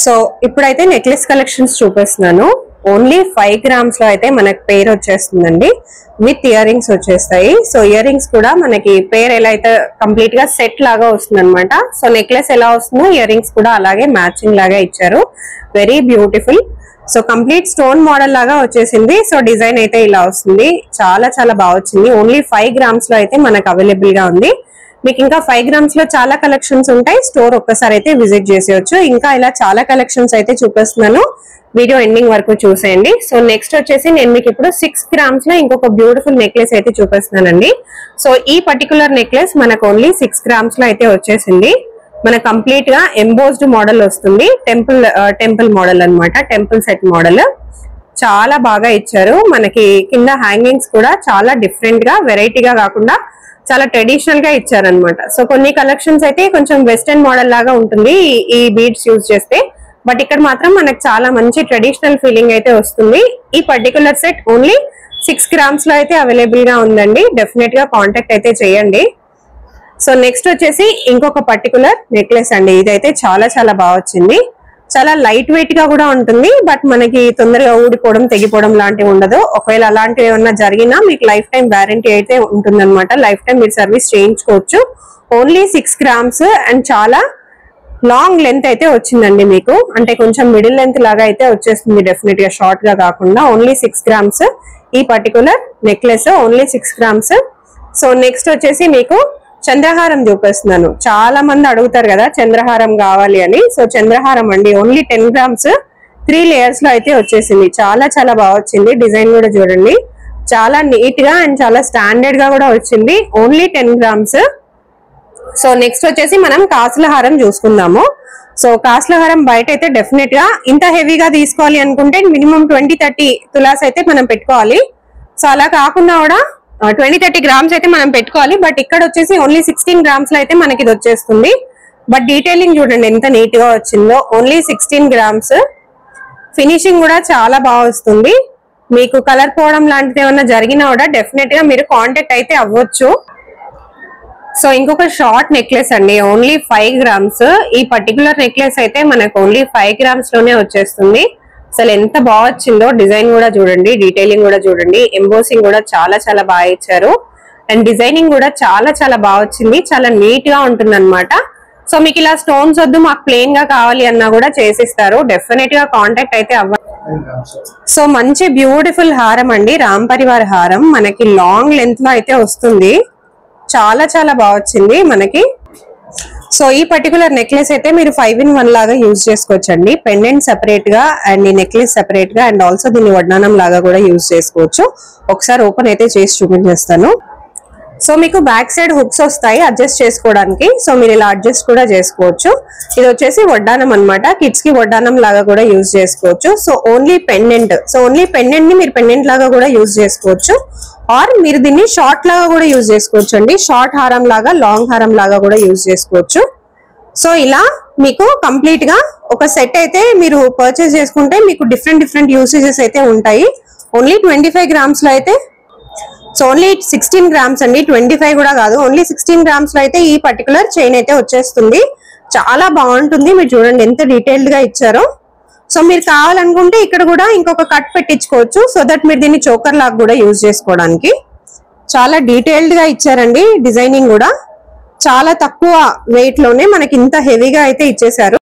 So ఇప్పుడైతే necklace collections చూపిస్తున్నాను. Only 5 grams లో అయితే మనకి పేర్ వచ్చేస్తుందండి. విత్ ఇయర్ రింగ్స్ వచ్చేస్తాయి. సో ఇయర్ రింగ్స్ కూడా మనకి పేర్ ఎలా అయితే కంప్లీట్ గా సెట్ లాగా వస్తుంది అనమాట. సో నెక్లెస్ ఎలా వస్తుందో ఇయర్ రింగ్స్ కూడా అలాగే మ్యాచింగ్ లాగా ఇచ్చారు. Very beautiful. So complete stone model లాగా వచ్చేసింది. సో డిజైన్ అయితే ఇలా వస్తుంది. చాలా చాలా బాగా వచ్చింది. ఓన్లీ 5 grams లో అయితే మనకు అవైలబుల్ గా ఉంది. మీకు ఇంకా 5 grams లో చాలా కలెక్షన్స్ ఉంటాయి. స్టోర్ ఒక్కసారి అయితే విజిట్ చేసేయచ్చు. ఇంకా ఇలా చాలా కలెక్షన్స్ అయితే చూపిస్తున్నాను. వీడియో ఎండింగ్ వరకు చూసేయండి. సో నెక్స్ట్ వచ్చేసి నేను మీకు ఇప్పుడు 6 grams లో ఇంకొక బ్యూటిఫుల్ నెక్లెస్ అయితే చూపిస్తున్నానండి. సో ఈ పర్టికులర్ నెక్లెస్ మనకు ఓన్లీ 6 grams లో అయితే వచ్చేసింది. మన కంప్లీట్ గా ఎంబోస్డ్ మోడల్ వస్తుంది. టెంపుల్ మోడల్ అన్నమాట. టెంపుల్ సెట్ మోడల్ చాలా బాగా ఇచ్చారు. మనకి కింద హ్యాంగింగ్స్ కూడా చాలా డిఫరెంట్ గా వెరైటీగా కాకుండా చాలా ట్రెడిషనల్ గా ఇచ్చారనమాట. సో కొన్ని కలెక్షన్స్ అయితే కొంచెం వెస్టర్న్ మోడల్ లాగా ఉంటుంది ఈ బీడ్స్ యూజ్ చేస్తే. బట్ ఇక్కడ మాత్రం మనకు చాలా మంచి ట్రెడిషనల్ ఫీలింగ్ అయితే వస్తుంది. ఈ పర్టికులర్ సెట్ ఓన్లీ 6 grams లో అయితే అవైలబుల్ గా ఉందండి. డెఫినెట్ గా కాంటాక్ట్ అయితే చేయండి. సో నెక్స్ట్ వచ్చేసి ఇంకొక పర్టికులర్ నెక్లెస్ అండి. ఇదైతే చాలా చాలా బాగా వచ్చింది. చాలా లైట్ వెయిట్ గా కూడా ఉంటుంది. బట్ మనకి తొందరగా ఊడిపోవడం తెగిపోవడం లాంటివి ఉండదు. ఒకవేళ అలాంటివి ఏమన్నా జరిగినా మీకు లైఫ్ టైం వారంటీ అయితే ఉంటుంది అనమాట. లైఫ్ టైం మీరు సర్వీస్ చేయించుకోవచ్చు. ఓన్లీ 6 grams అండ్ చాలా లాంగ్ లెంత్ అయితే వచ్చిందండి మీకు. అంటే కొంచెం మిడిల్ లెంత్ లాగా అయితే వచ్చేస్తుంది. డెఫినెట్ గా షార్ట్ గా కాకుండా ఓన్లీ 6 grams ఈ particular necklace only 6 grams. So next వచ్చేసి మీకు చంద్రహారం చూపిస్తున్నాను. చాలా మంది అడుగుతారు కదా చంద్రహారం కావాలి అని. సో చంద్రహారం అండి ఓన్లీ 10 grams 3 layers లో అయితే వచ్చేసింది. చాలా చాలా బాగా వచ్చింది. డిజైన్ కూడా చూడండి చాలా నీట్ గా అండ్ చాలా స్టాండర్డ్ గా కూడా వచ్చింది. Only 10 grams. సో నెక్స్ట్ వచ్చేసి మనం కాసుల హారం చూసుకుందాము. సో కాసుల హారం బయట అయితే డెఫినెట్ గా ఇంత హెవీగా తీసుకోవాలి అనుకుంటే మినిమం 20-30 తులాస్ అయితే మనం పెట్టుకోవాలి. సో అలా కాకుండా కూడా 20-30 grams అయితే మనం పెట్టుకోవాలి. బట్ ఇక్కడ వచ్చేసి ఓన్లీ 16 grams లో అయితే మనకి ఇది వచ్చేస్తుంది. బట్ డీటెయిలింగ్ చూడండి ఎంత నీట్ గా వచ్చిందో. Only 16 grams. ఫినిషింగ్ కూడా చాలా బాగా వస్తుంది. మీకు కలర్ పోవడం లాంటిది ఏమన్నా జరిగినా కూడా డెఫినెట్ గా మీరు కాంటాక్ట్ అయితే అవ్వచ్చు. సో ఇంకొక షార్ట్ నెక్లెస్ అండి ఓన్లీ 5 grams. ఈ పర్టికులర్ నెక్లెస్ అయితే మనకు ఓన్లీ 5 grams లోనే వచ్చేస్తుంది. అసలు ఎంత బాగా వచ్చిందో. డిజైన్ కూడా చూడండి, డీటెయిలింగ్ కూడా చూడండి, ఎంబోసింగ్ కూడా చాలా చాలా బాగా ఇచ్చారు. అండ్ డిజైనింగ్ కూడా చాలా చాలా బాగా వచ్చింది. చాలా నీట్ గా ఉంటుంది అనమాట. సో మీకు ఇలా స్టోన్స్ వద్దు మాకు ప్లెయిన్ గా కావాలి అన్నా కూడా చేసిస్తారు. డెఫినెట్ గా కాంటాక్ట్ అయితే అవ్వాలి. సో మంచి బ్యూటిఫుల్ హారం అండి. రామ్ పరివార్ హారం మనకి లాంగ్ లెంత్ లో అయితే వస్తుంది. చాలా చాలా బాగా వచ్చింది మనకి. సో ఈ పర్టికులర్ నెక్లెస్ అయితే మీరు 5-in-1 లాగా యూజ్ చేసుకోవచ్చండి. పెండెంట్ సెపరేట్ గా అండ్ ఈ నెక్లెస్ సెపరేట్ గా అండ్ ఆల్సో దీన్ని వడ్డానం లాగా కూడా యూజ్ చేసుకోవచ్చు. ఒకసారి ఓపెన్ అయితే చేసి చూపించేస్తాను. సో మీకు బ్యాక్ సైడ్ హుక్స్ వస్తాయి అడ్జస్ట్ చేసుకోవడానికి. సో మీరు ఇలా అడ్జస్ట్ కూడా చేసుకోవచ్చు. ఇది వచ్చేసి వడ్డానం అనమాట. కిడ్స్ కి వడ్డానం లాగా కూడా యూజ్ చేసుకోవచ్చు. So only pendant. So only pendant ని మీరు పెండెంట్ లాగా కూడా యూజ్ చేసుకోవచ్చు. ఆర్ మీరు దీన్ని షార్ట్ లాగా కూడా యూజ్ చేసుకోవచ్చు అండి. షార్ట్ హారం లాగా లాంగ్ హారం లాగా కూడా యూజ్ చేసుకోవచ్చు. సో ఇలా మీకు కంప్లీట్ గా ఒక సెట్ అయితే మీరు పర్చేస్ చేసుకుంటే మీకు డిఫరెంట్ యూసేజెస్ అయితే ఉంటాయి. ఓన్లీ 25 grams లో అయితే సో ఓన్లీ 16 grams అండి. 25 కూడా కాదు. ఓన్లీ 16 grams లో అయితే ఈ పర్టికులర్ చైన్ అయితే వచ్చేస్తుంది. చాలా బాగుంటుంది. మీరు చూడండి ఎంత డీటెయిల్డ్ గా ఇచ్చారో. సో మీరు కావాలనుకుంటే ఇక్కడ కూడా ఇంకొక కట్ పెట్టించుకోవచ్చు. సో దట్ మీరు దీన్ని చోకర్ లాగా కూడా యూజ్ చేసుకోవడానికి. చాలా డీటెయిల్డ్ గా ఇచ్చారండి. డిజైనింగ్ కూడా చాలా తక్కువ వెయిట్ లోనే మనకి ఇంత హెవీగా అయితే ఇచ్చేసారు.